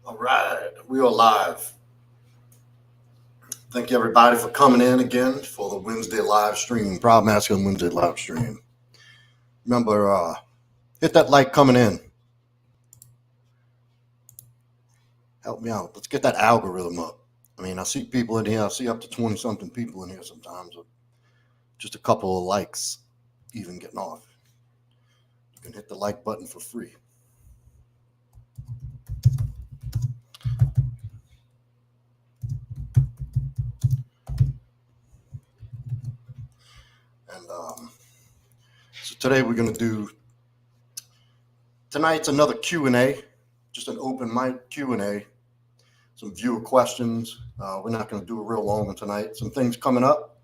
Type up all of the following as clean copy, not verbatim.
All right, we are live. Thank you, everybody, for coming in again for the Wednesday live stream, Proud Masculine Wednesday live stream. Remember, hit that like coming in. Help me out. Let's get that algorithm up. I mean, I see people in here. I see up to 20 something people in here sometimes. With just a couple of likes, even getting off. You can hit the like button for free. And so today we're going to do tonight's another Q&A, just an open mic Q&A, some viewer questions. We're not going to do a real long one tonight. Some things coming up.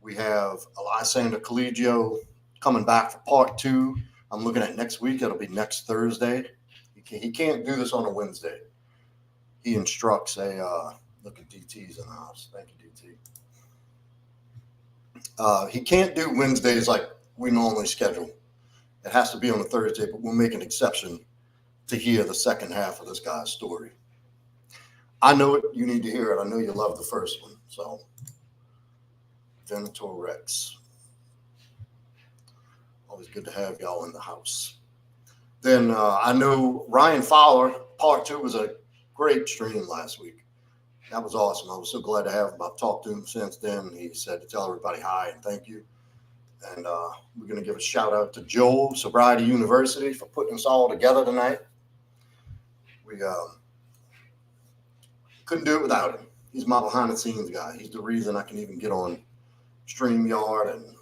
We have Lysander Collegio coming back for part 2. I'm looking at next week. It'll be next Thursday. He can't do this on a Wednesday. He instructs look at DT's in the house. Thank you, DT. He can't do Wednesdays like we normally schedule. It has to be on a Thursday, but we'll make an exception to hear the second half of this guy's story. I know it. You need to hear it. I know you love the first one. So, Venator Rex. Always good to have y'all in the house. Then I know Ryan Fowler, part 2 was a great stream last week. That was awesome. I was so glad to have him. I've talked to him since then. He said to tell everybody hi and thank you. And we're going to give a shout out to Joel, Sobriety University, for putting us all together tonight. We couldn't do it without him. He's my behind the scenes guy. He's the reason I can even get on StreamYard and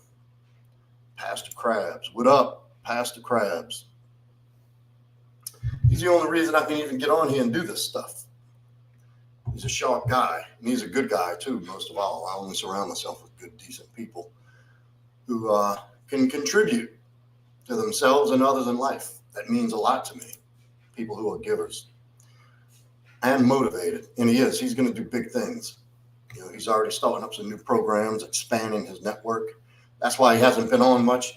Pastor Krabs. What up, Pastor Krabs? He's the only reason I can even get on here and do this stuff. He's a sharp guy, and he's a good guy too, most of all. I only surround myself with good, decent people who can contribute to themselves and others in life. That means a lot to me. People who are givers and motivated. And he is. He's going to do big things. You know, he's already starting up some new programs, expanding his network. That's why he hasn't been on much.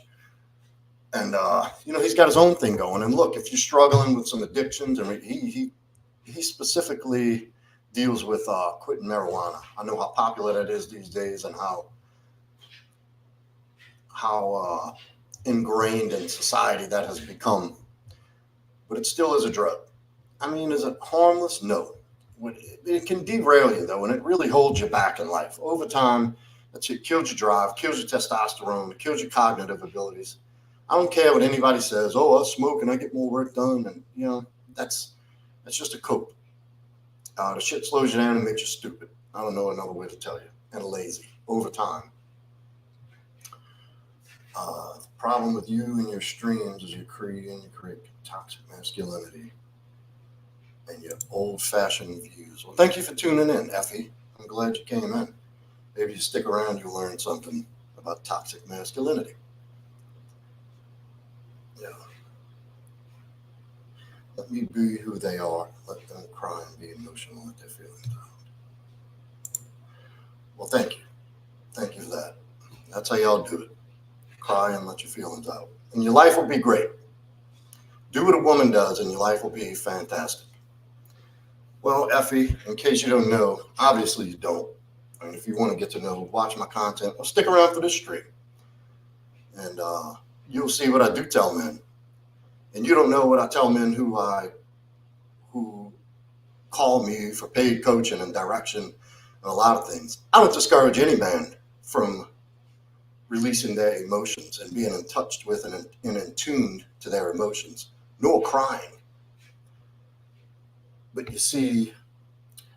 And, he's got his own thing going. And look, if you're struggling with some addictions, I mean, he specifically deals with quitting marijuana. I know how popular that is these days and how ingrained in society that has become. But it still is a drug. I mean, is it harmless? No. It can derail you, though, and it really holds you back in life. Over time, it kills your drive, kills your testosterone, it kills your cognitive abilities. I don't care what anybody says. Oh, I smoke and I get more work done. And, that's just a cope. The shit slows you down and makes you stupid. I don't know another way to tell you. And lazy over time. The problem with you and your streams is you create toxic masculinity and your old-fashioned views. Well, thank you for tuning in, Effie. I'm glad you came in. Maybe you stick around, you'll learn something about toxic masculinity. Yeah. Let me be who they are. Let them cry and be emotional at their feelings out. Well, thank you. Thank you for that. That's how y'all do it. Cry and let your feelings out. And your life will be great. Do what a woman does and your life will be fantastic. Well, Effie, in case you don't know, obviously you don't. I mean, if you want to get to know, watch my content, well, stick around for this stream. And you'll see what I do tell men. And you don't know what I tell men who call me for paid coaching and direction and a lot of things. I don't discourage any man from releasing their emotions and being in touch with and in tuned to their emotions, nor crying. But you see,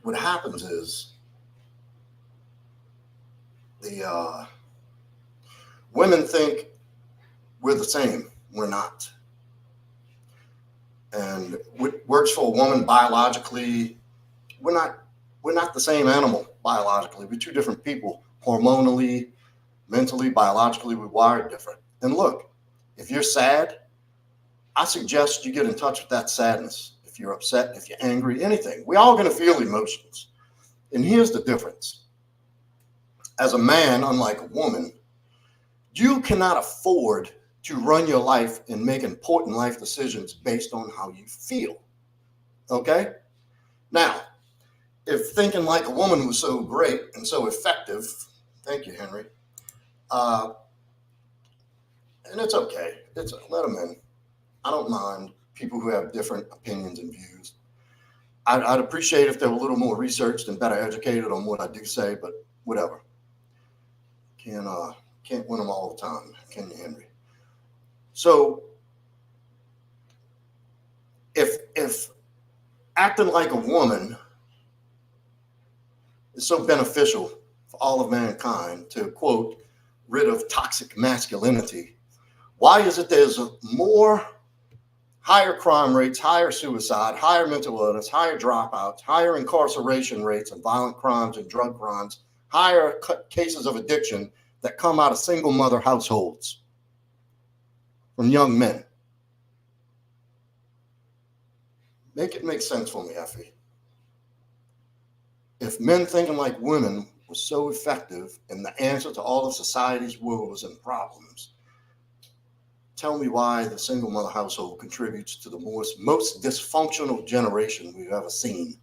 what happens is the women think we're the same. We're not. And what works for a woman biologically, we're not the same animal biologically. We're two different people, hormonally, mentally, biologically, we're wired different. And look, if you're sad, I suggest you get in touch with that sadness. If you're upset, if you're angry, anything. We're all going to feel emotions. And here's the difference. As a man, unlike a woman, you cannot afford to run your life and make important life decisions based on how you feel. Okay? Now, if thinking like a woman was so great and so effective, thank you, Henry. And it's okay. Let them in. I don't mind people who have different opinions and views. I'd appreciate if they were a little more researched and better educated on what I do say, but whatever. Can't win them all the time, can you, Henry? So if acting like a woman is so beneficial for all of mankind to, quote, rid of toxic masculinity, why is it there's more higher crime rates, higher suicide, higher mental illness, higher dropouts, higher incarceration rates of violent crimes and drug crimes, higher cases of addiction that come out of single mother households from young men? Make it make sense for me, Effie. If men thinking like women was so effective and the answer to all of society's woes and problems, tell me why the single mother household contributes to the most dysfunctional generation we've ever seen.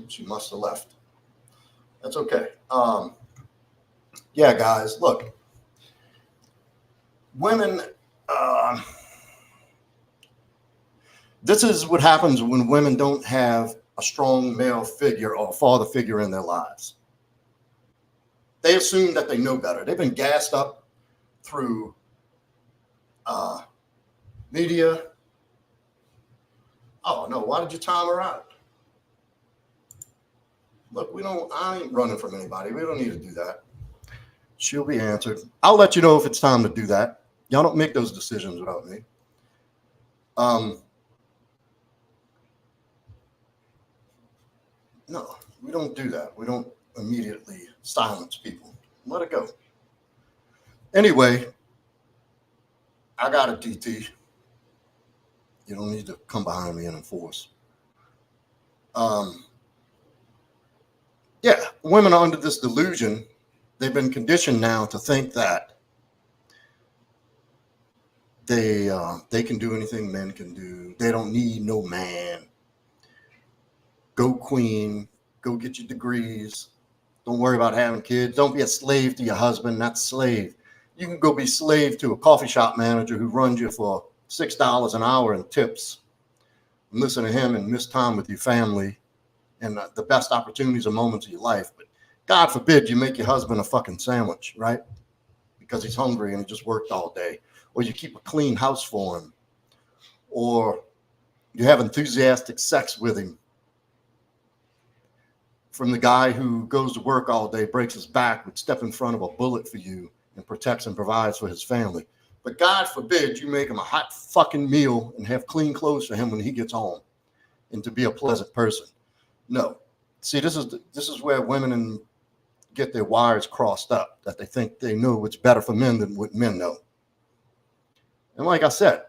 She must have left. That's okay. Yeah, guys, look, women, this is what happens when women don't have a strong male figure or father figure in their lives. They assume that they know better. They've been gassed up through media. Oh, no, why did you time her out? Look, I ain't running from anybody. We don't need to do that. She'll be answered. I'll let you know if it's time to do that. Y'all don't make those decisions without me. No, we don't do that. We don't immediately silence people. Let it go. Anyway, I got a DT. You don't need to come behind me and enforce. Yeah, women are under this delusion. They've been conditioned now to think that they can do anything men can do. They don't need no man. Go queen. Go get your degrees. Don't worry about having kids. Don't be a slave to your husband. Not slave. You can go be slave to a coffee shop manager who runs you for $6 an hour in tips. And listen to him and miss time with your family and the best opportunities and moments of your life. But God forbid you make your husband a fucking sandwich, right? Because he's hungry and he just worked all day. Or you keep a clean house for him. Or you have enthusiastic sex with him. From the guy who goes to work all day, breaks his back, would step in front of a bullet for you and protects and provides for his family. But God forbid you make him a hot fucking meal and have clean clothes for him when he gets home and to be a pleasant person. No. See, this is where women get their wires crossed up, that they think they know what's better for men than what men know. And like I said,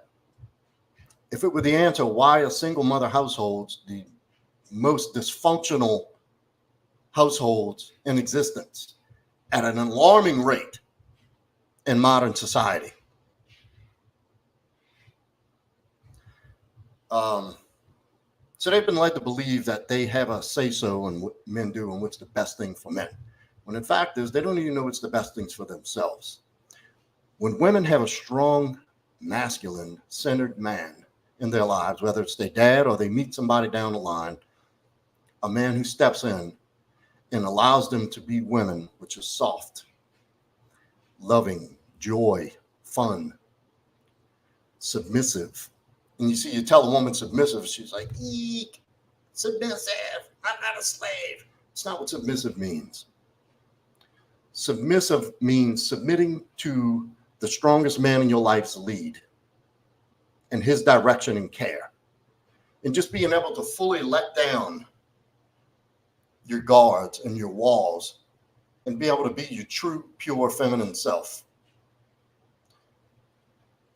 if it were the answer why are single mother households the most dysfunctional households in existence at an alarming rate in modern society. So they've been led to believe that they have a say-so in what men do and what's the best thing for men. When in fact is they don't even know what's the best things for themselves. When women have a strong, masculine, centered man in their lives, whether it's their dad or they meet somebody down the line, a man who steps in and allows them to be women, which is soft, loving, joy, fun, submissive. And you see, you tell a woman submissive, she's like, eek, submissive, I'm not a slave. It's not what submissive means. Submissive means submitting to the strongest man in your life's lead and his direction and care. And just being able to fully let down your guards and your walls and be able to be your true, pure, feminine self.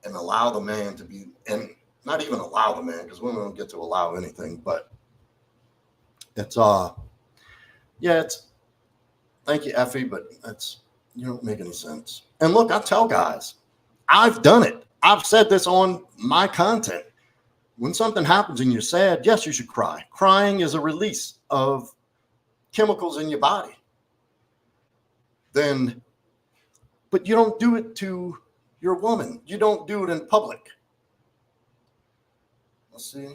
And allow the man to be, and not even allow the man, because women don't get to allow anything, but it's, thank you, Effie, but you don't make any sense. And look, I tell guys, I've done it. I've said this on my content. When something happens and you're sad, yes, you should cry. Crying is a release of chemicals in your body. But you don't do it to your woman. You don't do it in public. Let's see.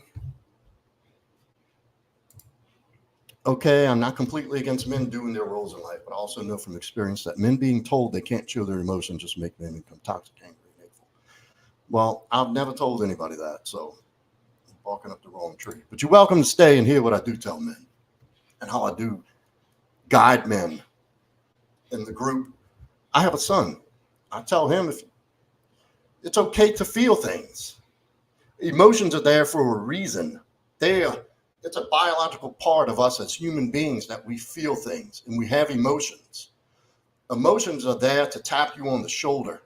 Okay, I'm not completely against men doing their roles in life, but I also know from experience that men being told they can't show their emotions just make them become toxic, angry, and hateful. Well, I've never told anybody that, so I'm barking up the wrong tree. But you're welcome to stay and hear what I do tell men and how I do guide men in the group. I have a son. I tell him if it's okay to feel things. Emotions are there for a reason. It's a biological part of us as human beings that we feel things and we have emotions. Emotions are there to tap you on the shoulder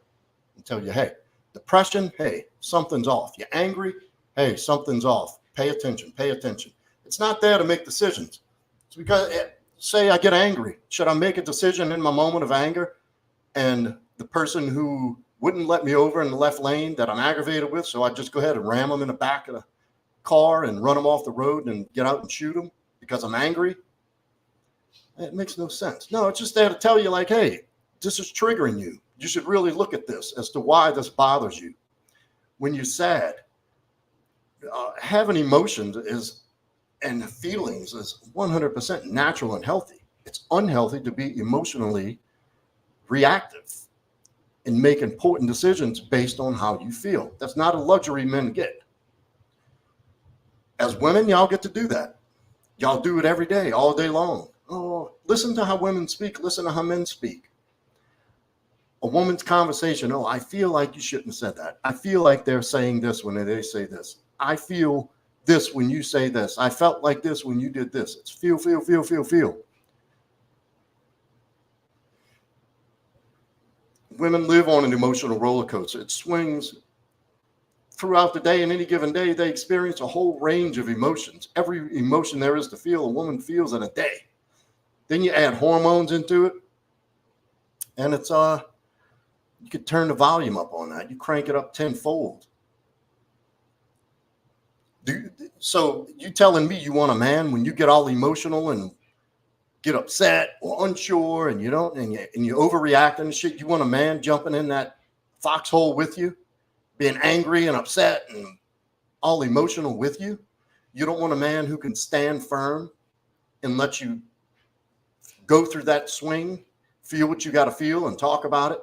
and tell you, hey, depression, hey, something's off. You're angry, hey, something's off. Pay attention, pay attention. It's not there to make decisions. It's because, say I get angry. Should I make a decision in my moment of anger? And the person who wouldn't let me over in the left lane that I'm aggravated with, so I just go ahead and ram them in the back of the car and run them off the road and get out and shoot them because I'm angry. It makes no sense. No, it's just there to tell you like, hey, this is triggering you. You should really look at this as to why this bothers you. When you're sad, having emotions and feelings is 100% natural and healthy. It's unhealthy to be emotionally reactive and make important decisions based on how you feel. That's not a luxury men get. As women, y'all get to do that. Y'all do it every day, all day long. Oh, listen to how women speak. Listen to how men speak. A woman's conversation. Oh, I feel like you shouldn't have said that. I feel like they're saying this when they say this. I feel this when you say this. I felt like this when you did this. It's feel. Women live on an emotional roller coaster. It swings throughout the day, and any given day, they experience a whole range of emotions. Every emotion there is to feel, a woman feels in a day. Then you add hormones into it, and it's you could turn the volume up on that. You crank it up tenfold. So you telling me you want a man when you get all emotional and get upset or unsure, and you don't, and you overreact and shit? You want a man jumping in that foxhole with you, being angry and upset and all emotional with you? You don't want a man who can stand firm and let you go through that swing, feel what you got to feel and talk about it,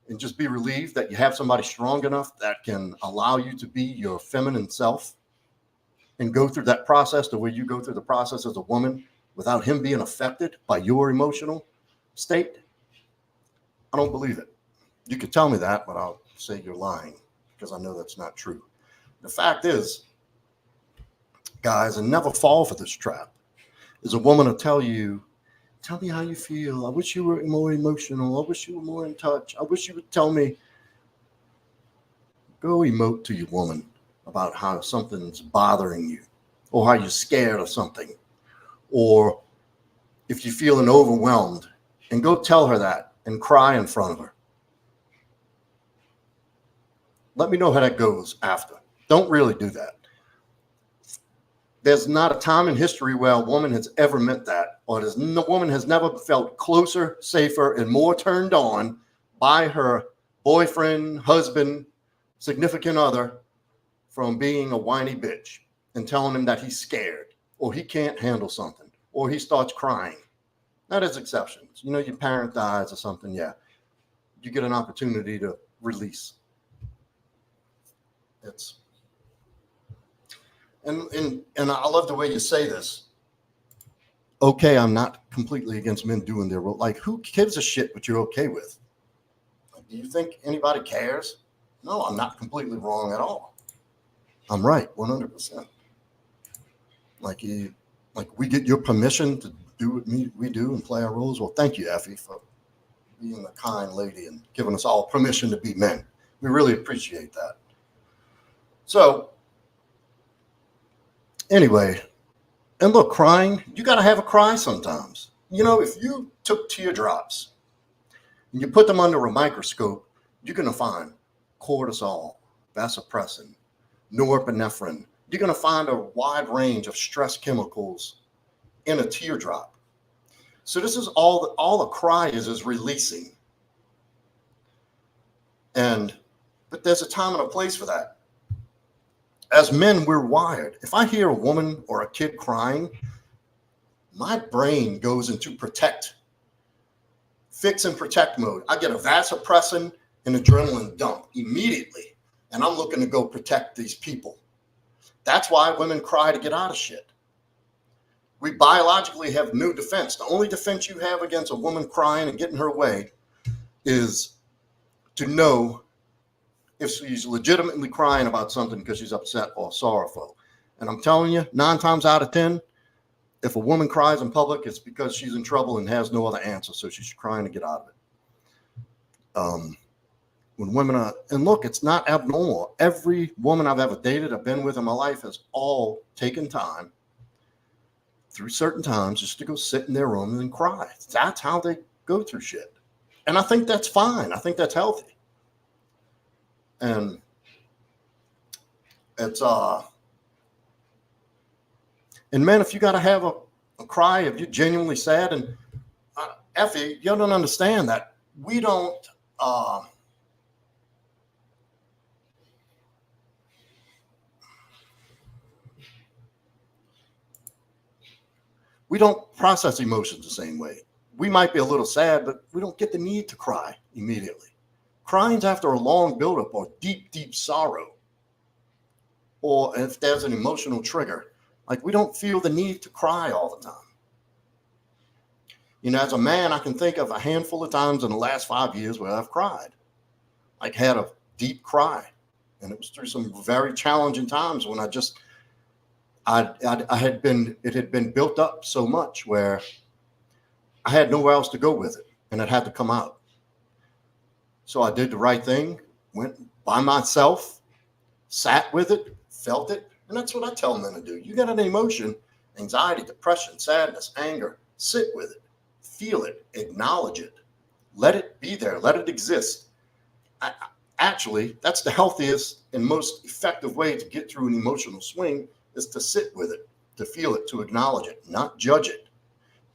and just be relieved that you have somebody strong enough that can allow you to be your feminine self and go through that process the way you go through the process as a woman without him being affected by your emotional state. I don't believe it. You could tell me that, but I'll say you're lying because I know that's not true. The fact is, guys, and never fall for this trap, is a woman will tell you, tell me how you feel. I wish you were more emotional. I wish you were more in touch. I wish you would tell me. Go emote to your woman about how something's bothering you or how you're scared of something, or if you're feeling overwhelmed, and go tell her that and cry in front of her. Let me know how that goes after. Don't really do that. There's not a time in history where a woman has ever meant that, or the woman has never felt closer, safer, and more turned on by her boyfriend, husband, significant other from being a whiny bitch and telling him that he's scared or he can't handle something or he starts crying. Now, there's exceptions. You know, your parent dies or something. Yeah, you get an opportunity to release. And I love the way you say this. Okay, I'm not completely against men doing their role. Like, who gives a shit what you're okay with? Like, do you think anybody cares? No, I'm not completely wrong at all. I'm right, 100%. Like we get your permission to do what we do and play our roles. Well, thank you, Effie, for being a kind lady and giving us all permission to be men. We really appreciate that. So, anyway, and look, crying, you got to have a cry sometimes. You know, if you took teardrops and you put them under a microscope, you're going to find cortisol, vasopressin, norepinephrine, you're going to find a wide range of stress chemicals in a teardrop. So this is all a cry is releasing. But there's a time and a place for that. As men, we're wired. If I hear a woman or a kid crying, my brain goes into fix and protect mode. I get a vasopressin and adrenaline dump immediately, and I'm looking to go protect these people. That's why women cry to get out of shit. We biologically have no defense. The only defense you have against a woman crying and getting her way is to know if she's legitimately crying about something because she's upset or sorrowful. And I'm telling you, 9 times out of 10, if a woman cries in public, it's because she's in trouble and has no other answer. So she's crying to get out of it. When women are, and look, it's not abnormal. Every woman I've ever dated, I've been with in my life has all taken time through certain times just to go sit in their room and cry. That's how they go through shit. And I think that's fine. I think that's healthy. And it's, and men, if you got to have a cry, if you're genuinely sad, and Effie, you don't understand that we don't, process emotions the same way. We might be a little sad, but we don't get the need to cry immediately. Crying's after a long buildup or deep, deep sorrow. Or if there's an emotional trigger, like we don't feel the need to cry all the time. You know, as a man, I can think of a handful of times in the last 5 years where I've cried. Like had a deep cry. And it was through some very challenging times when it had been built up so much where I had nowhere else to go with it and it had to come out. So I did the right thing, went by myself, sat with it, felt it. And that's what I tell men to do. You got an emotion, anxiety, depression, sadness, anger, sit with it, feel it, acknowledge it, let it be there, let it exist. Actually, that's the healthiest and most effective way to get through an emotional swing is to sit with it, to feel it, to acknowledge it, not judge it,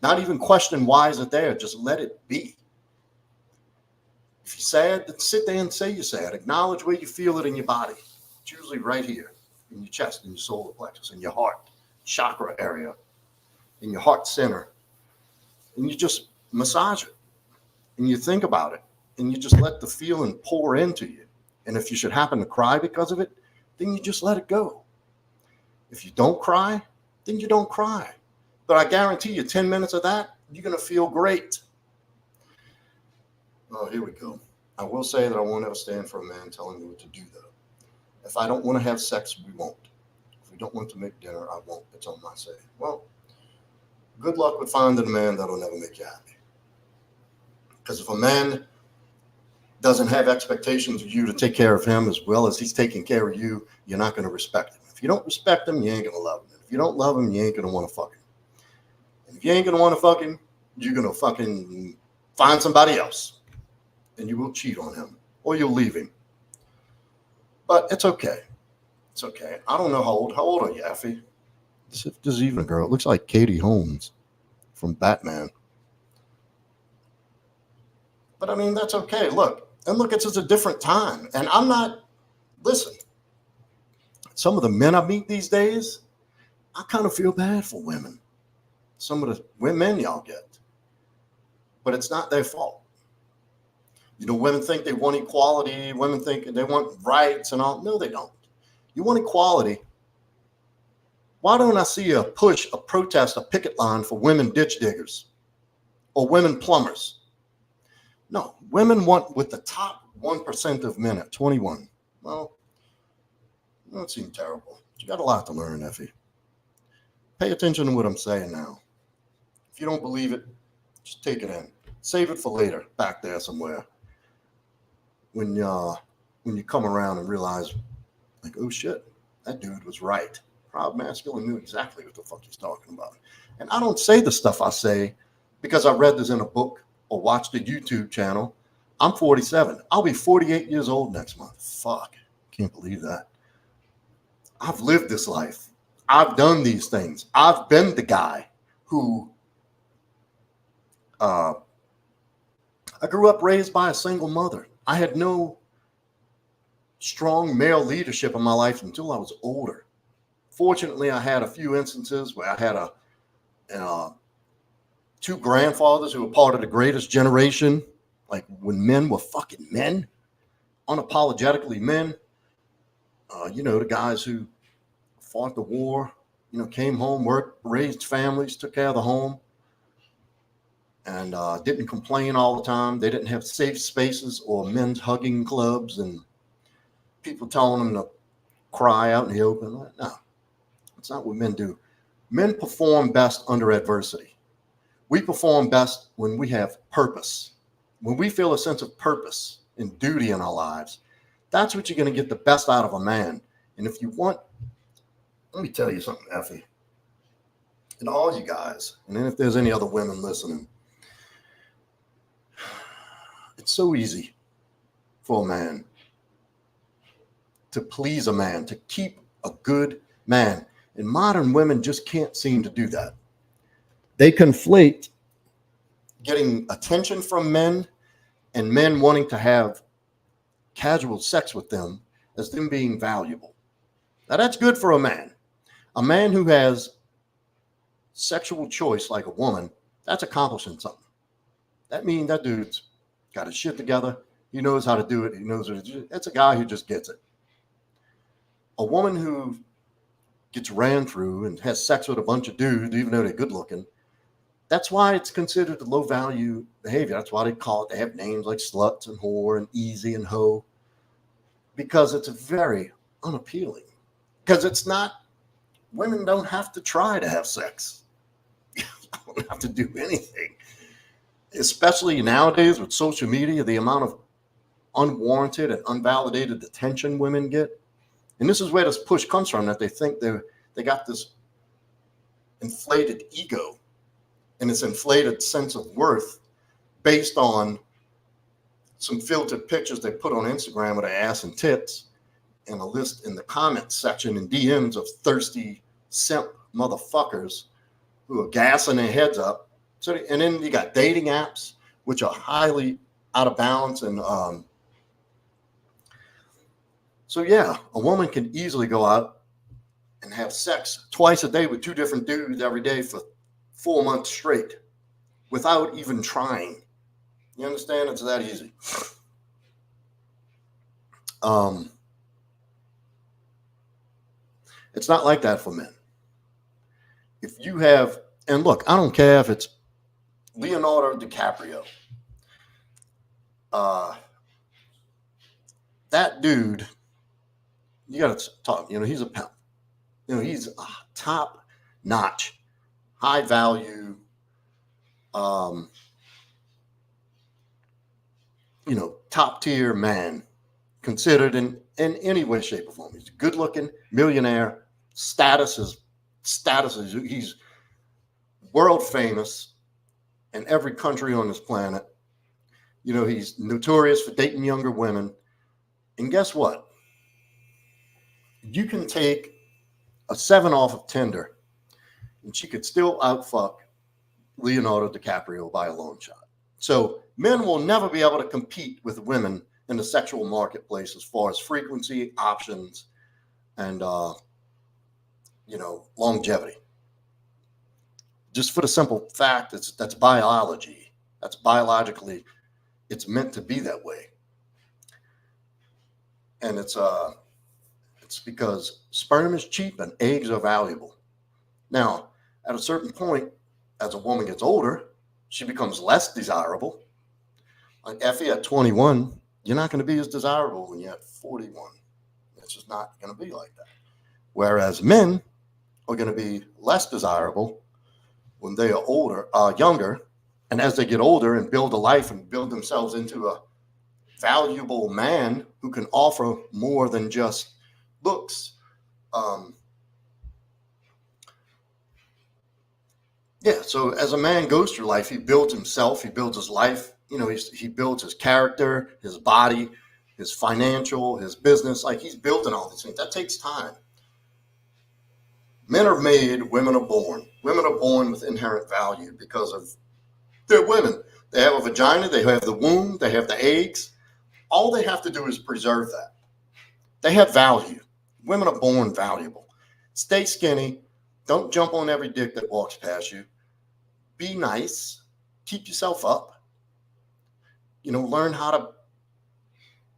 not even question why is it there, just let it be. If you're sad, then sit there and say you're sad. Acknowledge where you feel it in your body. It's usually right here in your chest, in your solar plexus, in your heart, chakra area, in your heart center. And you just massage it and you think about it and you just let the feeling pour into you. And if you should happen to cry because of it, then you just let it go. If you don't cry, then you don't cry. But I guarantee you 10 minutes of that, you're going to feel great. Oh, here we go. I will say that I won't ever stand for a man telling me what to do, though. If I don't want to have sex, we won't. If we don't want to make dinner, I won't. It's on my say. Well, good luck with finding a man that'll never make you happy. Because if a man doesn't have expectations of you to take care of him as well as he's taking care of you, you're not going to respect him. If you don't respect him, you ain't going to love him. If you don't love him, you ain't going to want to fuck him. And if you ain't going to want to fuck him, you're going to fucking find somebody else. And you will cheat on him or you'll leave him. But it's okay. It's okay. I don't know how old are you, Effie? This is even a girl. It looks like Katie Holmes from Batman. But I mean, that's okay. Look, it's just a different time. And I'm not, listen, some of the men I meet these days, I kind of feel bad for women. Some of the women y'all get. But it's not their fault. You know, women think they want equality. Women think they want rights and all. No, they don't. You want equality. Why don't I see a push, a protest, a picket line for women ditch diggers or women plumbers? No, women want with the top 1% of men at 21. Well, that seems terrible. You got a lot to learn, Effie. Pay attention to what I'm saying now. If you don't believe it, just take it in. Save it for later, back there somewhere. When you come around and realize, like, oh shit, that dude was right. Proud Masculine knew exactly what the fuck he's talking about. And I don't say the stuff I say because I read this in a book or watched a YouTube channel. I'm 47. I'll be 48 years old next month. Fuck, can't believe that. I've lived this life. I've done these things. I've been the guy who I grew up raised by a single mother. I had no strong male leadership in my life until I was older. Fortunately, I had a few instances where I had two grandfathers who were part of the greatest generation, like when men were fucking men, unapologetically men. The guys who fought the war, came home, worked, raised families, took care of the home, and didn't complain all the time. They didn't have safe spaces or men's hugging clubs and people telling them to cry out in the open. No, that's not what men do. Men perform best under adversity. We perform best when we have purpose. When we feel a sense of purpose and duty in our lives, that's what you're going to get the best out of a man. And if you want, let me tell you something, Effie, and all you guys, and then if there's any other women listening, it's so easy for a man to please a man, to keep a good man. And modern women just can't seem to do that. They conflate getting attention from men and men wanting to have casual sex with them as them being valuable. Now, that's good for a man. A man who has sexual choice like a woman, that's accomplishing something. That means that dude's got his shit together. He knows how to do it. He knows what it's a guy who just gets it. A woman who gets ran through and has sex with a bunch of dudes, even though they're good looking, that's why it's considered low value behavior. That's why they have names like sluts and whore and easy and hoe, because it's very unappealing. Because it's not, women don't have to try to have sex. Don't have to do anything. Especially nowadays with social media, the amount of unwarranted and unvalidated attention women get. And this is where this push comes from, that they think they got this inflated ego and this inflated sense of worth based on some filtered pictures they put on Instagram with their ass and tits, and a list in the comments section and DMs of thirsty simp motherfuckers who are gassing their heads up. And then you got dating apps, which are highly out of balance. And so, yeah, a woman can easily go out and have sex twice a day with two different dudes every day for 4 months straight without even trying. You understand? It's that easy. It's not like that for men. If you have, and look, I don't care if it's Leonardo DiCaprio. That dude, you got to talk, he's a pimp. He's a top-notch, high-value, top-tier man, considered in any way, shape, or form. He's good-looking, millionaire, he's world famous in every country on this planet. He's notorious for dating younger women. And guess what? You can take a 7 off of Tinder and she could still outfuck Leonardo DiCaprio by a long shot. So men will never be able to compete with women in the sexual marketplace as far as frequency, options, and longevity. Just for the simple fact that's biology. That's biologically, it's meant to be that way. And it's because sperm is cheap and eggs are valuable. Now, at a certain point, as a woman gets older, she becomes less desirable. Like Effie at 21, you're not going to be as desirable when you're at 41. It's just not going to be like that. Whereas men are going to be less desirable when they are younger, and as they get older and build a life and build themselves into a valuable man who can offer more than just looks. So as a man goes through life, he builds himself, he builds his life, he builds his character, his body, his financial, his business. Like, he's building all these things. That takes time. Men are made, women are born. Women are born with inherent value because of they're women. They have a vagina, they have the womb, they have the eggs. All they have to do is preserve that. They have value. Women are born valuable. Stay skinny. Don't jump on every dick that walks past you. Be nice. Keep yourself up. Learn how to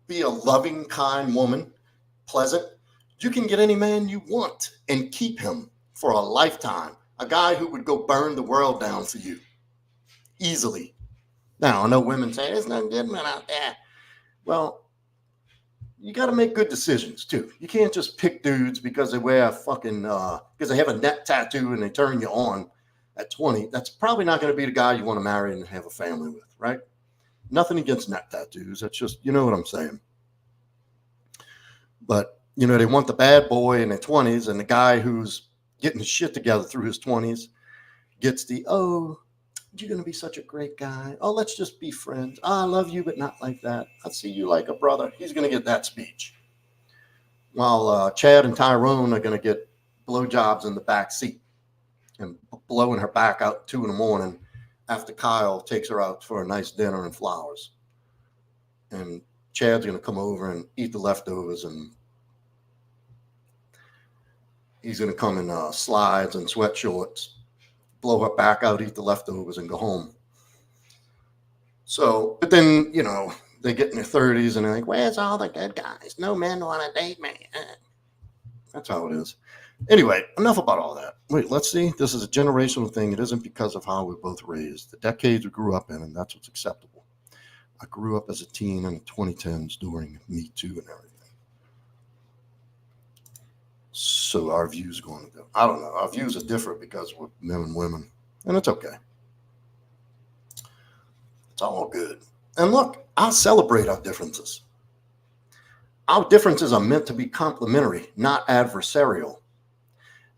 be a loving, kind woman, pleasant. You can get any man you want and keep him for a lifetime. A guy who would go burn the world down for you easily. Now, I know women say, there's no good men out there. Well, you got to make good decisions too. You can't just pick dudes because they wear because they have a neck tattoo and they turn you on at 20. That's probably not going to be the guy you want to marry and have a family with, right? Nothing against neck tattoos. That's just, you know what I'm saying. But, they want the bad boy in their 20s, and the guy who's getting his shit together through his 20s gets oh, you're going to be such a great guy. Oh, let's just be friends. I love you, but not like that. I see you like a brother. He's going to get that speech. While Chad and Tyrone are going to get blowjobs in the back seat and blowing her back out 2 a.m. after Kyle takes her out for a nice dinner and flowers. And Chad's going to come over and eat the leftovers, and he's going to come in slides and sweat shorts, blow her back out, eat the leftovers, and go home. So, but then, they get in their 30s and they're like, where's all the good guys? No men want to date me. That's how it is. Anyway, enough about all that. Wait, let's see. This is a generational thing. It isn't because of how we're both raised. The decades we grew up in, and that's what's acceptable. I grew up as a teen in the 2010s during Me Too and everything. So our views going to, I don't know. Our views are different because we're men and women, and it's okay. It's all good. And look, I'll celebrate our differences. Our differences are meant to be complementary, not adversarial.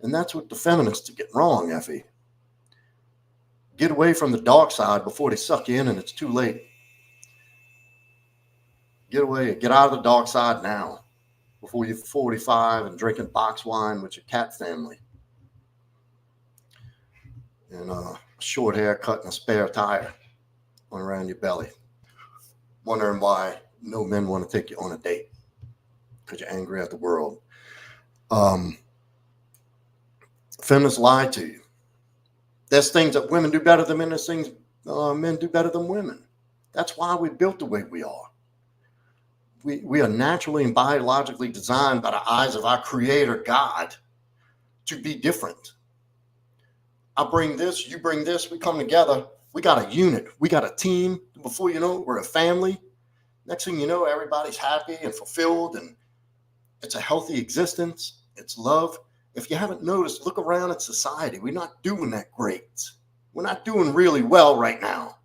And that's what the feminists get wrong, Effie. Get away from the dark side before they suck you in and it's too late. Get out of the dark side now before you're 45 and drinking box wine with your cat family. And a short haircut and a spare tire on around your belly. Wondering why no men want to take you on a date because you're angry at the world. Feminists lie to you. There's things that women do better than men. There's things men do better than women. That's why we're built the way we are. We are naturally and biologically designed by the eyes of our creator, God, to be different. I bring this, you bring this, we come together. We got a unit. We got a team. Before you know it, we're a family. Next thing you know, everybody's happy and fulfilled, and it's a healthy existence. It's love. If you haven't noticed, look around at society. We're not doing that great. We're not doing really well right now.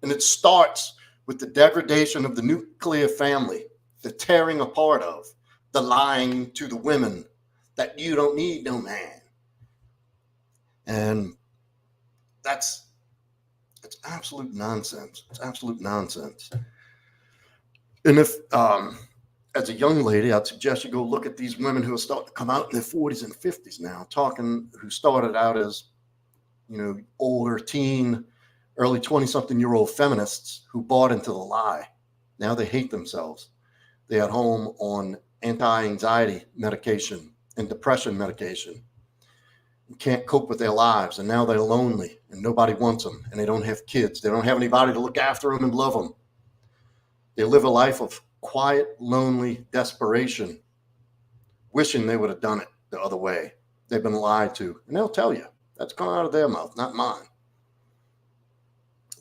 And it starts with the degradation of the nuclear family, the tearing apart of, the lying to the women that you don't need no man. And it's absolute nonsense. It's absolute nonsense. And if, as a young lady, I'd suggest you go look at these women who are starting to come out in their 40s and 50s now, who started out as, older teen, early 20-something-year-old feminists who bought into the lie. Now they hate themselves. They're at home on anti-anxiety medication and depression medication. Can't cope with their lives, and now they're lonely, and nobody wants them, and they don't have kids. They don't have anybody to look after them and love them. They live a life of quiet, lonely desperation, wishing they would have done it the other way. They've been lied to, and they'll tell you. That's coming out of their mouth, not mine.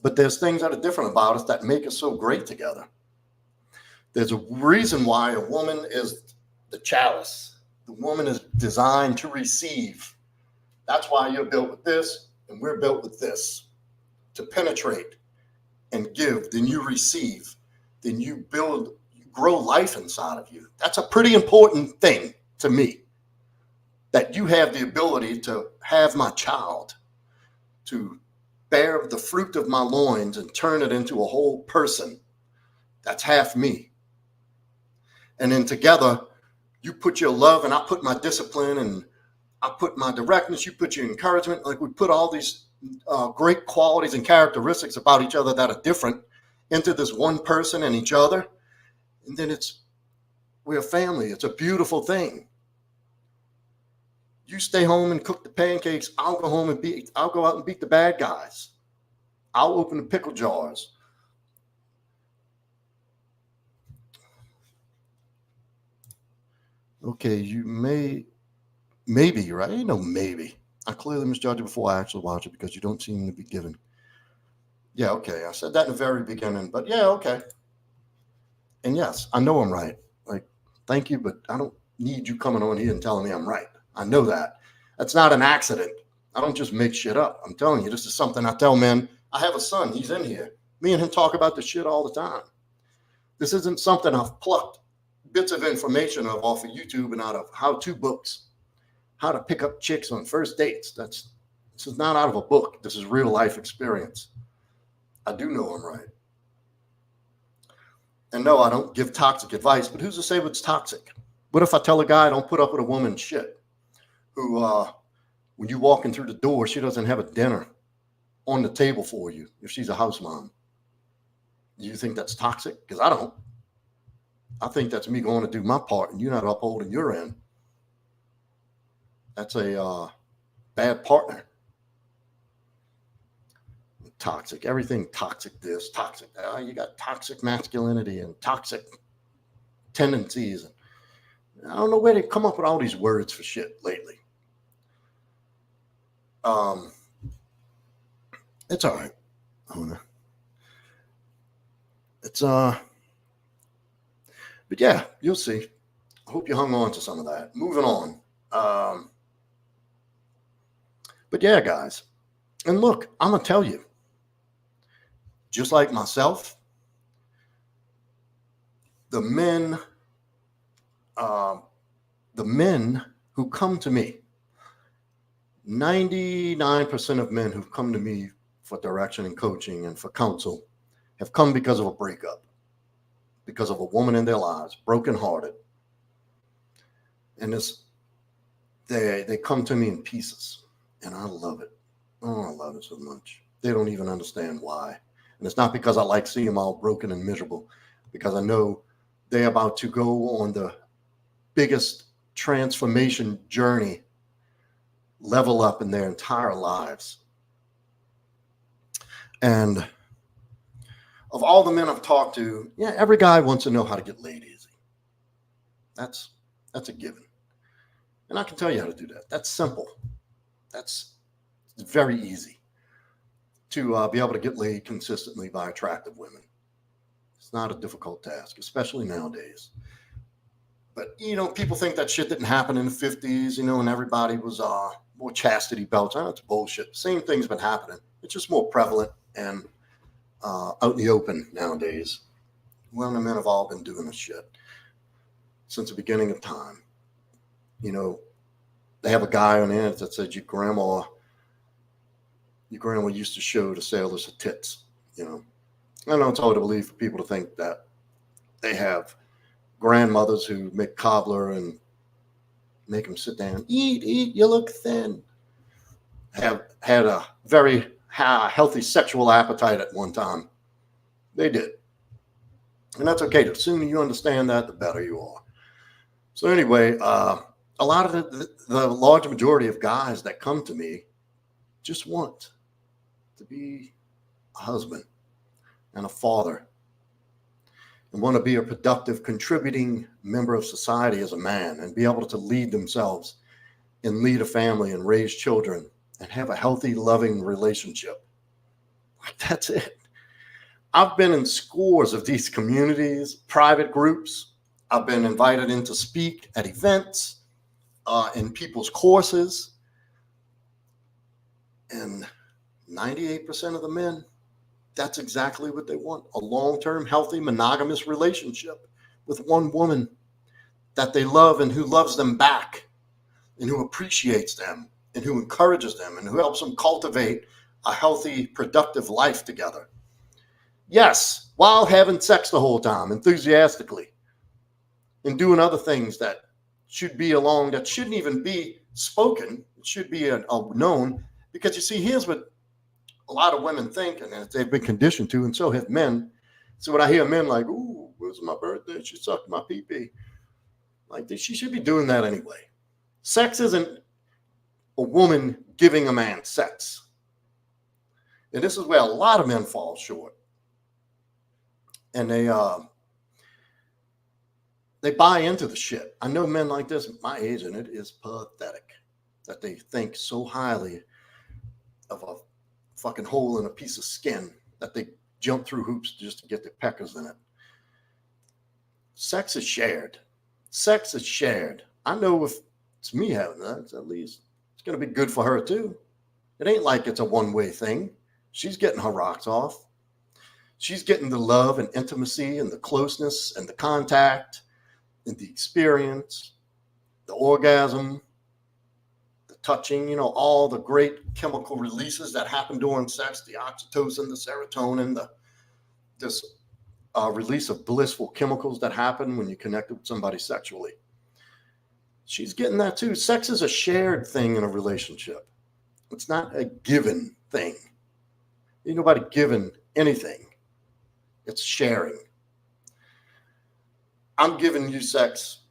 But there's things that are different about us that make us so great together. There's a reason why a woman is the chalice. The woman is designed to receive. That's why you're built with this, and we're built with this. To penetrate and give, then you receive. Then you grow life inside of you. That's a pretty important thing to me. That you have the ability to have my child, to bear the fruit of my loins and turn it into a whole person. That's half me. And then together, you put your love and I put my discipline, and I put my directness, you put your encouragement. Like we put all these great qualities and characteristics about each other that are different into this one person and each other. And then we're a family. It's a beautiful thing. You stay home and cook the pancakes. I'll go home and I'll go out and beat the bad guys. I'll open the pickle jars. Okay, you maybe, right? Ain't no maybe. I clearly misjudged it before I actually watched it because you don't seem to be giving. Yeah, okay. I said that in the very beginning, but yeah, okay. And yes, I know I'm right. Like, thank you, but I don't need you coming on here and telling me I'm right. I know that. That's not an accident. I don't just make shit up. I'm telling you, this is something I tell men. I have a son. He's in here. Me and him talk about this shit all the time. This isn't something I've plucked bits of information off of YouTube and out of how-to books, how to pick up chicks on first dates. This is not out of a book. This is real life experience. I do know I'm right. And no, I don't give toxic advice, but who's to say what's toxic? What if I tell a guy don't put up with a woman's shit who, when you walk in through the door, she doesn't have a dinner on the table for you if she's a house mom? Do you think that's toxic? Because I don't. I think that's me going to do my part and you're not upholding your end. That's a bad partner. Toxic, everything toxic, this, toxic that. You got toxic masculinity and toxic tendencies. I don't know where they come up with all these words for shit lately. It's all right. But yeah, you'll see. I hope you hung on to some of that. Moving on. But yeah, guys. And look, I'm going to tell you, just like myself, the men who come to me, 99% of men who've come to me for direction and coaching and for counsel have come because of a breakup, because of a woman in their lives, brokenhearted. And they come to me in pieces, and I love it. Oh, I love it so much. They don't even understand why. And it's not because I like seeing them all broken and miserable, because I know they're about to go on the biggest transformation journey, level up in their entire lives. And of all the men I've talked to, yeah, every guy wants to know how to get laid easy. That's a given. And I can tell you how to do that. That's simple. It's very easy to be able to get laid consistently by attractive women. It's not a difficult task, especially nowadays. But, people think that shit didn't happen in the 50s, and everybody was more chastity belts. It's bullshit. Same thing's been happening. It's just more prevalent and out in the open nowadays. Women and men have all been doing this shit since the beginning of time. They have a guy on the internet that said your grandma used to show the sailors her tits. I know it's hard to believe for people to think that they have grandmothers who make cobbler and make them sit down, eat, you look thin. Have had a very healthy sexual appetite at one time. They did. And that's okay. The sooner you understand that, the better you are. So anyway, a lot of the large majority of guys that come to me just want to be a husband and a father and want to be a productive, contributing member of society as a man and be able to lead themselves and lead a family and raise children and have a healthy, loving relationship. That's it. I've been in scores of these communities, private groups. I've been invited in to speak at events, in people's courses. And 98% of the men, that's exactly what they want. A long-term, healthy, monogamous relationship with one woman that they love and who loves them back and who appreciates them and who encourages them and who helps them cultivate a healthy, productive life together. Yes, while having sex the whole time, enthusiastically, and doing other things that should be along, that shouldn't even be spoken. It should be known, because you see, here's what a lot of women think, and they've been conditioned to, and so have men. So when I hear men like, "Ooh, it was my birthday, she sucked my pee-pee," like, she should be doing that anyway. Sex isn't a woman giving a man sex. And this is where a lot of men fall short. And they buy into the shit. I know men like this at my age, and it is pathetic that they think so highly of a fucking hole in a piece of skin that they jump through hoops just to get their peckers in it. Sex is shared. Sex is shared. I know if it's me having that, at least it's going to be good for her too. It ain't like it's a one-way thing. She's getting her rocks off. She's getting the love and intimacy and the closeness and the contact and the experience, the orgasm, the touching, all the great chemical releases that happen during sex, the oxytocin, the serotonin, this release of blissful chemicals that happen when you connect with somebody sexually. She's getting that too. Sex is a shared thing in a relationship. It's not a given thing. Ain't nobody giving anything. It's sharing. I'm giving you sex.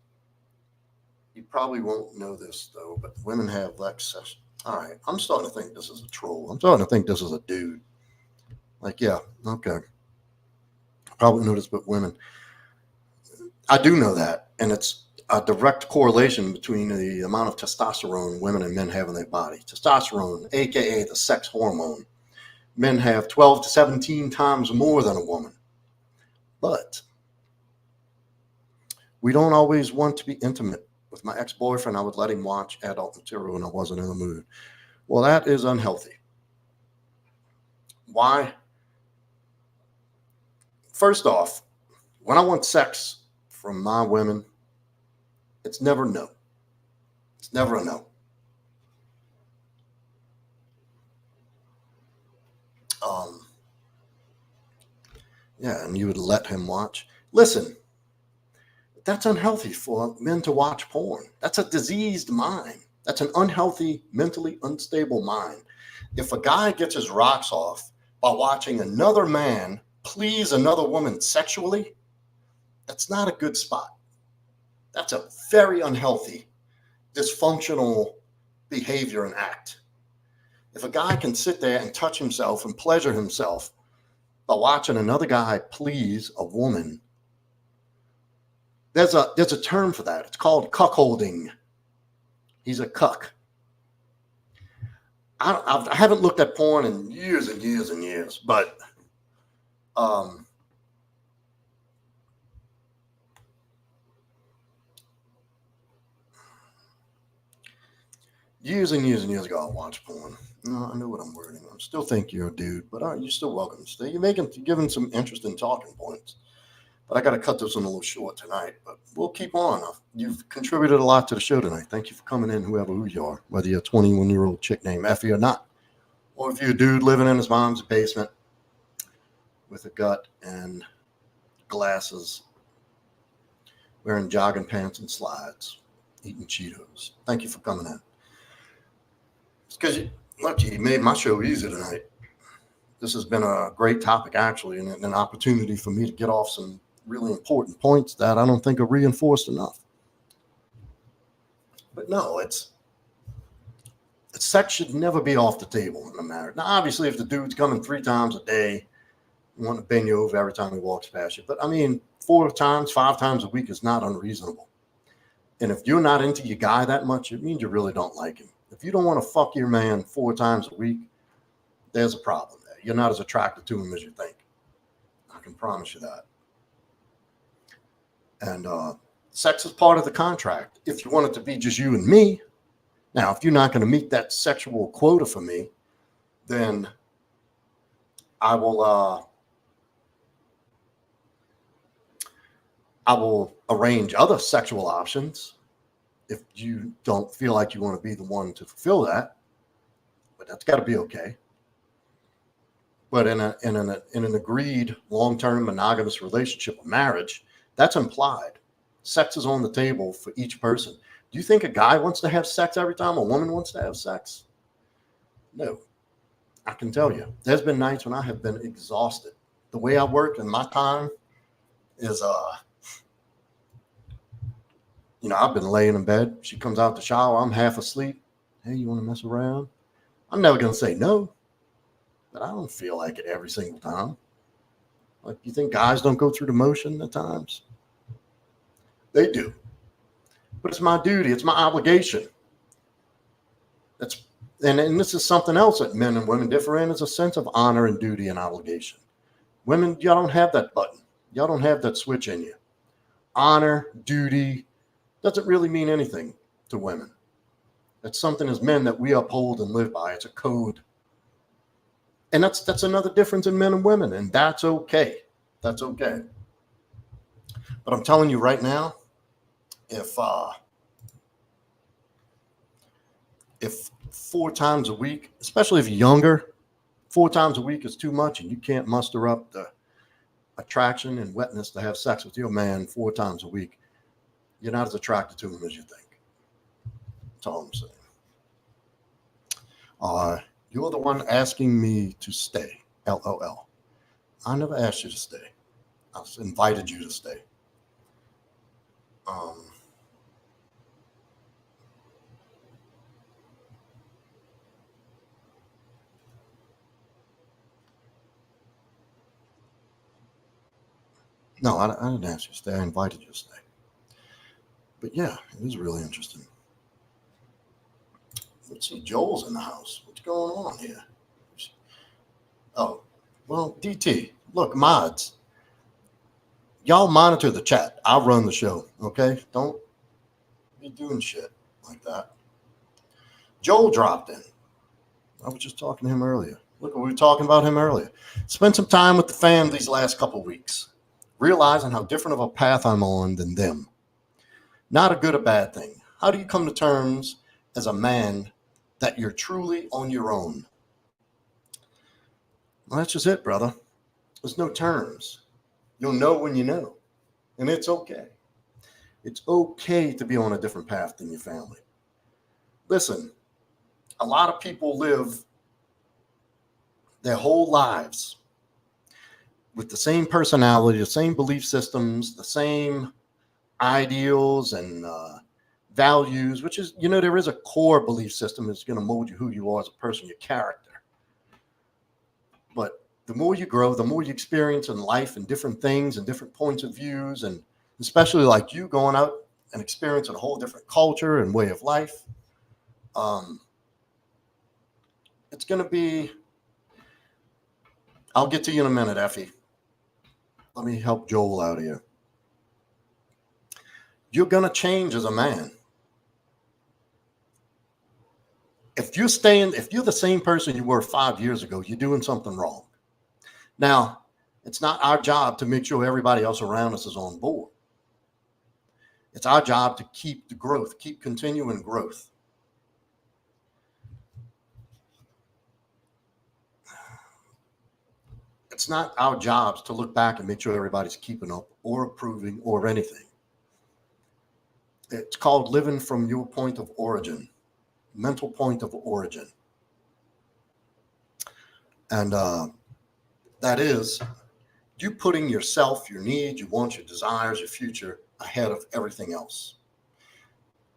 You probably won't know this though, but women have sex. All right, I'm starting to think this is a troll. I'm starting to think this is a dude. Like, yeah, okay. Probably know this, but women. I do know that, and it's a direct correlation between the amount of testosterone women and men have in their body. Testosterone, aka the sex hormone. Men have 12 to 17 times more than a woman. But we don't always want to be intimate. With my ex-boyfriend, I would let him watch adult material when I wasn't in the mood. Well, that is unhealthy. Why? First off, when I want sex from my women, it's never no. It's never a no. Yeah, and you would let him watch. Listen, that's unhealthy for men to watch porn. That's a diseased mind. That's an unhealthy, mentally unstable mind. If a guy gets his rocks off by watching another man please another woman sexually, that's not a good spot. That's a very unhealthy, dysfunctional behavior and act. If a guy can sit there and touch himself and pleasure himself by watching another guy please a woman, there's a term for that. It's called cuckolding. He's a cuck. I haven't looked at porn in years and years and years, but years and years and years ago, I watched porn. No, I know what I'm wording. I still think you're a dude, but you're still welcome to stay. You're giving some interesting talking points. But I got to cut this one a little short tonight. But we'll keep on. You've contributed a lot to the show tonight. Thank you for coming in, who you are, whether you're a 21-year-old chick named Effie or not, or if you're a dude living in his mom's basement with a gut and glasses, wearing jogging pants and slides, eating Cheetos. Thank you for coming in. It's because you made my show easy tonight. This has been a great topic, actually, and an opportunity for me to get off some really important points that I don't think are reinforced enough. But no, sex should never be off the table in a marriage. Now, obviously, if the dude's coming 3 times a day, you want to bend you over every time he walks past you. But I mean, 4 times, 5 times a week is not unreasonable. And if you're not into your guy that much, it means you really don't like him. If you don't want to fuck your man 4 times a week, there's a problem there. You're not as attracted to him as you think. I can promise you that. And sex is part of the contract. If you want it to be just you and me, now, if you're not going to meet that sexual quota for me, then I will arrange other sexual options if you don't feel like you want to be the one to fulfill that. But that's got to be okay. But in an agreed long-term monogamous relationship or marriage, that's implied. Sex is on the table for each person. Do you think a guy wants to have sex every time a woman wants to have sex? No. I can tell you, there's been nights when I have been exhausted. The way I work and my time is, I've been laying in bed. She comes out the shower. I'm half asleep. Hey, you want to mess around? I'm never going to say no, but I don't feel like it every single time. Like, you think guys don't go through the motion at times? They do. But it's my duty. It's my obligation. And this is something else that men and women differ in, is a sense of honor and duty and obligation. Women, y'all don't have that button. Y'all don't have that switch in you. Honor, duty, doesn't really mean anything to women. It's something as men that we uphold and live by. It's a code. And that's another difference in men and women, and that's okay. That's okay. But I'm telling you right now, if 4 times a week, especially if you're younger, 4 times a week is too much and you can't muster up the attraction and wetness to have sex with your man 4 times a week, you're not as attracted to him as you think. That's all I'm saying. You're the one asking me to stay. LOL. I never asked you to stay. I invited you to stay. No, I didn't ask you to stay. I invited you to stay. But yeah, it is really interesting. Let's see, Joel's in the house. What's going on here? Oh, well, DT, look, mods, y'all monitor the chat. I'll run the show, okay? Don't be doing shit like that. Joel dropped in. I was just talking to him earlier. Look, we were talking about him earlier. Spent some time with the fam these last couple of weeks, realizing how different of a path I'm on than them. Not a good or bad thing. How do you come to terms as a man that you're truly on your own? Well, that's just it, brother. There's no terms. You'll know when you know. And it's okay. It's okay to be on a different path than your family. Listen, a lot of people live their whole lives with the same personality, the same belief systems, the same ideals and values, which is, there is a core belief system that's going to mold you who you are as a person, your character. But the more you grow, the more you experience in life and different things and different points of views, and especially like you going out and experiencing a whole different culture and way of life, it's going to be, I'll get to you in a minute, Effie. Let me help Joel out here. You're going to change as a man. If you're the same person you were 5 years ago, you're doing something wrong. Now, it's not our job to make sure everybody else around us is on board. It's our job to keep the growth, keep continuing growth. It's not our jobs to look back and make sure everybody's keeping up or approving or anything. It's called living from your point of origin, mental point of origin. And that is you putting yourself, your needs, your wants, your desires, your future ahead of everything else.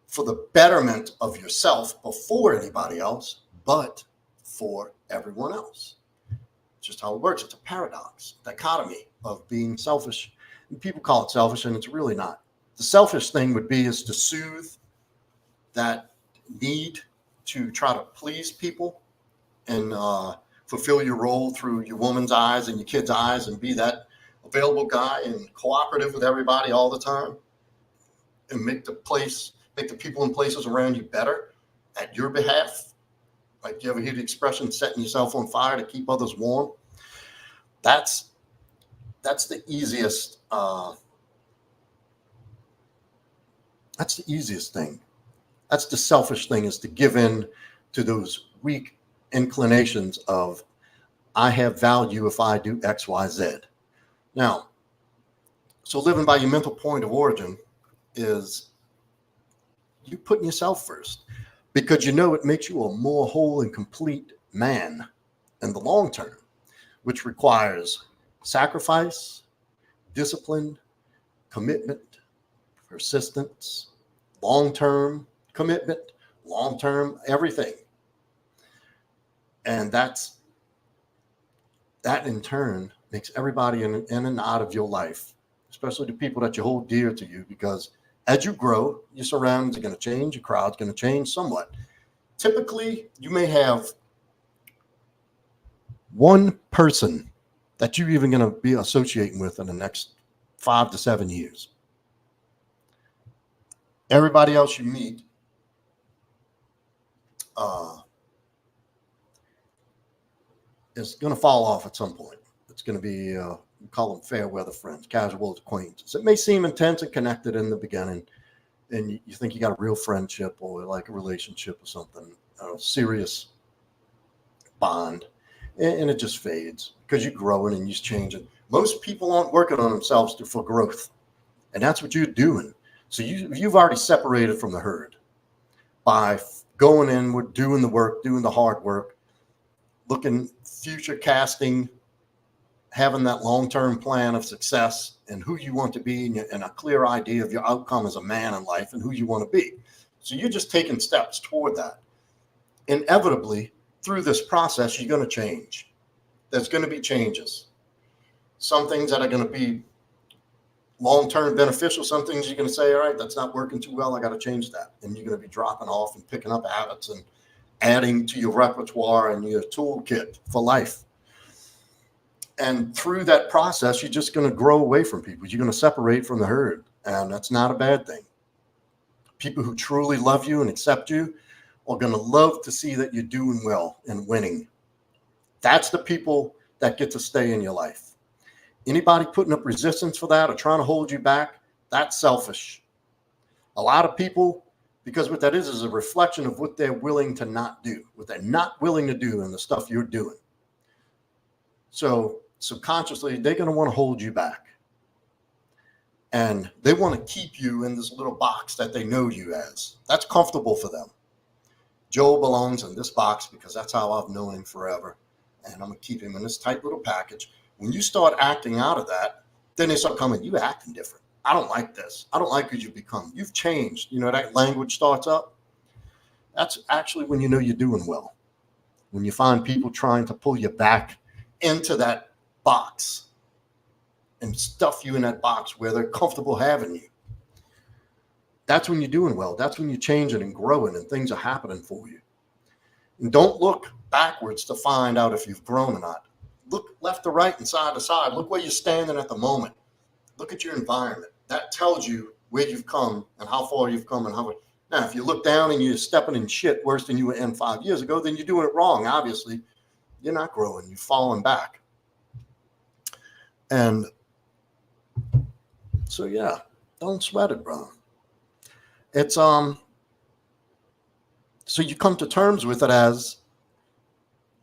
For the betterment of yourself before anybody else, but for everyone else. It's just how it works. It's a paradox, dichotomy of being selfish. And people call it selfish, and it's really not. The selfish thing would be is to soothe that need to try to please people and fulfill your role through your woman's eyes and your kid's eyes and be that available guy and cooperative with everybody all the time and make the people and places around you better at your behalf. Like, you ever hear the expression, setting yourself on fire to keep others warm? That's the easiest. That's the easiest thing. That's the selfish thing, is to give in to those weak inclinations of, I have value if I do X, Y, Z. Now, so living by your mental point of origin, is you putting yourself first, because you know it makes you a more whole and complete man in the long term, which requires sacrifice, discipline, commitment, persistence, long-term commitment, long-term everything. And that in turn makes everybody in and out of your life, especially the people that you hold dear to you, because as you grow, your surroundings are going to change, your crowd's going to change somewhat. Typically, you may have one person that you're even going to be associating with in the next 5 to 7 years. Everybody else you meet is going to fall off at some point. It's going to be, we call them fair weather friends, casual acquaintances. It may seem intense and connected in the beginning, and you think you got a real friendship or like a relationship or something, a serious bond, and it just fades because you're growing and you're changing. Most people aren't working on themselves for growth, and that's what you're doing. So you've already separated from the herd by going inward, doing the work, doing the hard work, looking future casting, having that long-term plan of success and who you want to be, and a clear idea of your outcome as a man in life and who you want to be. So you're just taking steps toward that. Inevitably, through this process, you're going to change. There's going to be changes. Some things that are going to be long-term beneficial, some things you're going to say, all right, that's not working too well, I got to change that. And you're going to be dropping off and picking up habits and adding to your repertoire and your toolkit for life. And through that process, you're just going to grow away from people. You're going to separate from the herd, and that's not a bad thing. People who truly love you and accept you are going to love to see that you're doing well and winning. That's the people that get to stay in your life. Anybody putting up resistance for that or trying to hold you back, that's selfish. A lot of people, because what that is a reflection of what they're willing to not do, what they're not willing to do and the stuff you're doing. So subconsciously, they're going to want to hold you back. And they want to keep you in this little box that they know you as. That's comfortable for them. Joe belongs in this box because that's how I've known him forever. And I'm going to keep him in this tight little package. When you start acting out of that, then they start coming, you acting different. I don't like this. I don't like who you've become. You've changed. You know, that language starts up. That's actually when you know you're doing well. When you find people trying to pull you back into that box and stuff you in that box where they're comfortable having you. That's when you're doing well. That's when you're changing and growing and things are happening for you. And don't look backwards to find out if you've grown or not. Look left to right and side to side. Look where you're standing at the moment. Look at your environment. That tells you where you've come and how far you've come and how. Now, if you look down and you're stepping in shit worse than you were in 5 years ago, then you're doing it wrong. Obviously, you're not growing. You're falling back. And so, yeah, don't sweat it, bro. It's so you come to terms with it as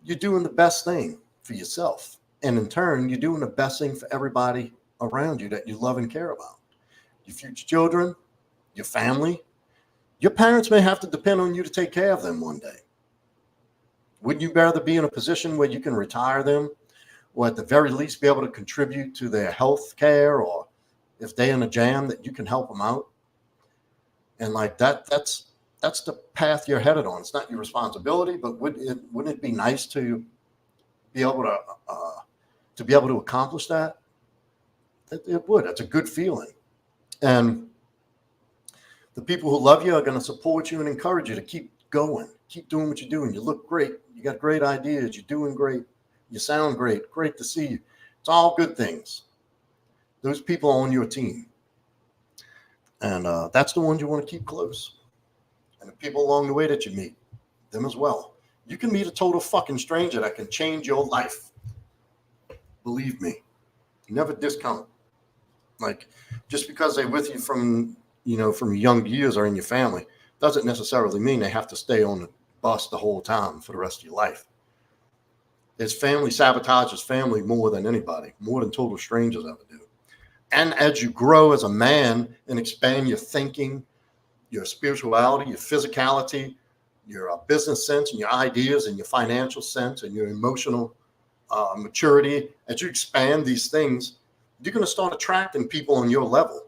you're doing the best thing for yourself. And in turn, you're doing the best thing for everybody around you that you love and care about. Your future children, your family. Your parents may have to depend on you to take care of them one day. Wouldn't you rather be in a position where you can retire them, or at the very least be able to contribute to their health care, or if they're in a jam that you can help them out? And like that's the path you're headed on. It's not your responsibility, but wouldn't it be nice to be able to accomplish that? It would. That's a good feeling. And the people who love you are going to support you and encourage you to keep going, keep doing what you're doing. You look great. You got great ideas. You're doing great. You sound great. Great to see you. It's all good things. Those people are on your team. And that's the ones you want to keep close. And the people along the way that you meet, them as well. You can meet a total fucking stranger that can change your life. Believe me. Never discount. Like, just because they're with you from young years or in your family, doesn't necessarily mean they have to stay on the bus the whole time for the rest of your life. There's family sabotages family more than anybody, more than total strangers ever do. And as you grow as a man and expand your thinking, your spirituality, your physicality, your business sense, and your ideas, and your financial sense, and your emotional maturity, as you expand these things, you're going to start attracting people on your level.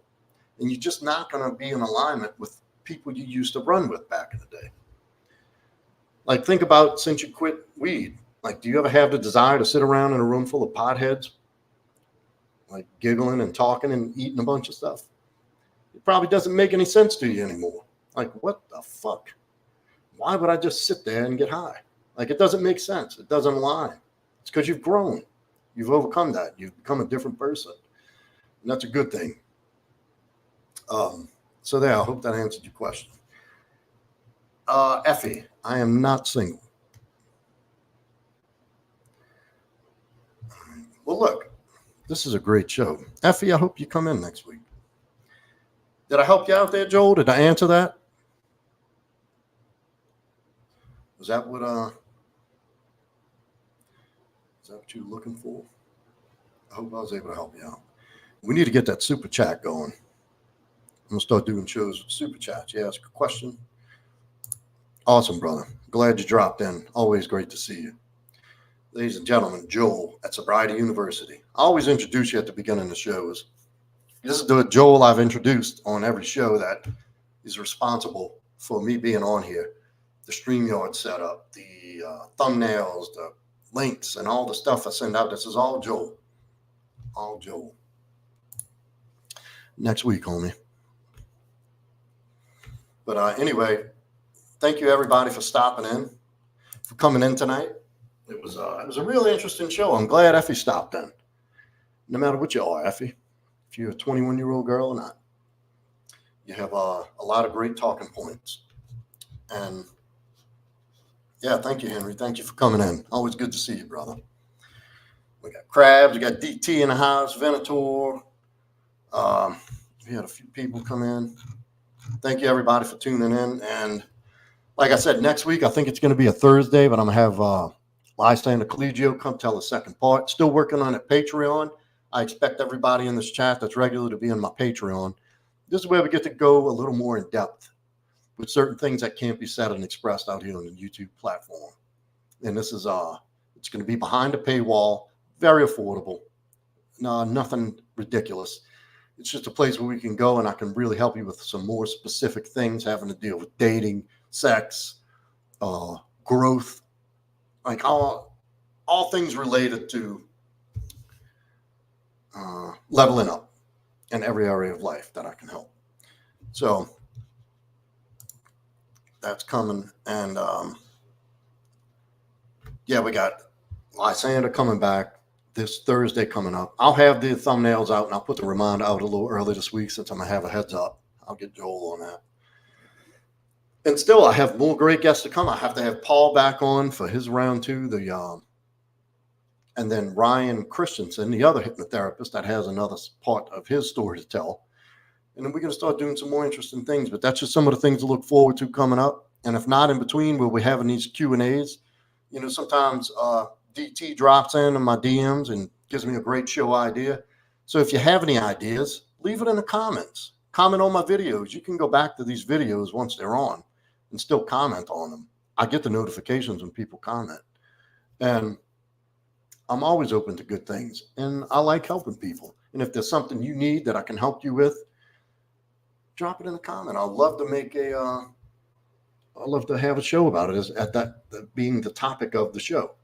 And you're just not going to be in alignment with people you used to run with back in the day. Like, think about since you quit weed. Like, do you ever have the desire to sit around in a room full of potheads, like giggling and talking and eating a bunch of stuff? It probably doesn't make any sense to you anymore. Like, what the fuck? Why would I just sit there and get high? Like, it doesn't make sense. It doesn't align. It's because you've grown. You've overcome that. You've become a different person. And that's a good thing. So there, I hope that answered your question. Effie, I am not single. Well, look, this is a great show. Effie, I hope you come in next week. Did I help you out there, Joel? Did I answer that? Was that what you're looking for? I hope I was able to help you out. We need to get that super chat going. I'm gonna start doing shows with super chats. You ask a question. Awesome, brother. Glad you dropped in. Always great to see you. Ladies and gentlemen, Joel at Sobriety University. I always introduce you at the beginning of the shows. This is the Joel I've introduced on every show that is responsible for me being on here. The StreamYard setup, the thumbnails, the links, and all the stuff I send out. This is all Joel. All Joel. Next week, homie. But anyway, thank you everybody for stopping in, for coming in tonight. It was a really interesting show. I'm glad Effie stopped in. No matter what you are, Effie, if you're a 21-year-old girl or not, you have a lot of great talking points. And yeah, thank you, Henry. Thank you for coming in. Always good to see you, brother. We got Krabs, we got DT in the house, Venator. We had a few people come in. Thank you, everybody, for tuning in. And like I said, next week, I think it's going to be a Thursday, but I'm going to have Lysander Collegio come tell the second part. Still working on it, Patreon. I expect everybody in this chat that's regular to be on my Patreon. This is where we get to go a little more in depth with certain things that can't be said and expressed out here on the YouTube platform. And this is it's going to be behind a paywall, very affordable, nothing ridiculous. It's just a place where we can go and I can really help you with some more specific things having to deal with dating, sex, growth, like all things related to leveling up in every area of life that I can help. So that's coming. And yeah, we got Lysander coming back this Thursday coming up. I'll have the thumbnails out and I'll put the reminder out a little early this week since I'm going to have a heads up. I'll get Joel on that. And still, I have more great guests to come. I have to have Paul back on for his round two. And then Ryan Christensen, the other hypnotherapist that has another part of his story to tell. And then we're going to start doing some more interesting things. But that's just some of the things to look forward to coming up. And if not in between, we'll be having these Q&As. You know, sometimes DT drops in my DMs and gives me a great show idea. So if you have any ideas, leave it in the comments. Comment on my videos. You can go back to these videos once they're on and still comment on them. I get the notifications when people comment. And I'm always open to good things. And I like helping people. And if there's something you need that I can help you with, drop it in a comment. I'd love to make I'd love to have a show about it at that being the topic of the show.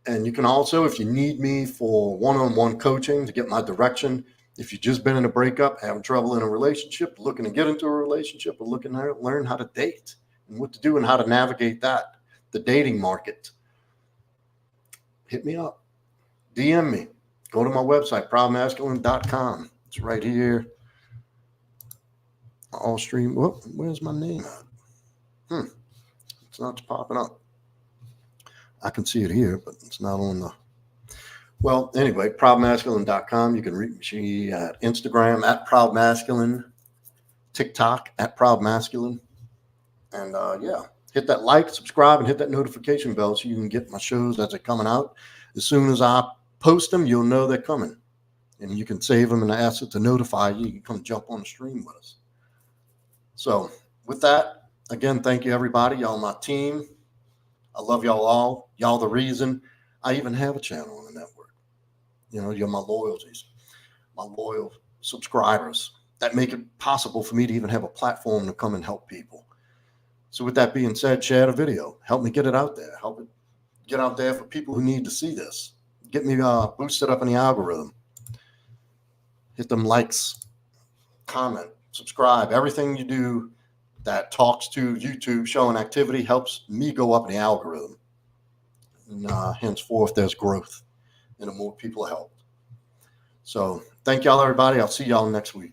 And you can also, if you need me for one-on-one coaching to get my direction, if you've just been in a breakup, having trouble in a relationship, looking to get into a relationship, or looking to learn how to date and what to do and how to navigate that, the dating market, hit me up. DM me. Go to my website, proudmasculine.com. It's right here. All stream. Whoop, where's my name at? It's not popping up. I can see it here, but it's not on the. Well, anyway, proudmasculine.com. You can reach me at Instagram at proudmasculine, TikTok at proudmasculine. And yeah, hit that like, subscribe, and hit that notification bell so you can get my shows as they're coming out. As soon as I post them, you'll know they're coming. and you can save them and ask it to notify you. You can come jump on the stream with us. So with that, again, thank you, everybody. Y'all my team. I love y'all all. Y'all the reason I even have a channel on the network. You know, you're my loyalties, my loyal subscribers that make it possible for me to even have a platform to come and help people. So with that being said, share the video. Help me get it out there. Help it get out there for people who need to see this. Get me boosted up in the algorithm. Hit them likes, comment, subscribe. Everything you do that talks to YouTube showing activity helps me go up in the algorithm. And henceforth, there's growth and the more people help. So thank y'all, everybody. I'll see y'all next week.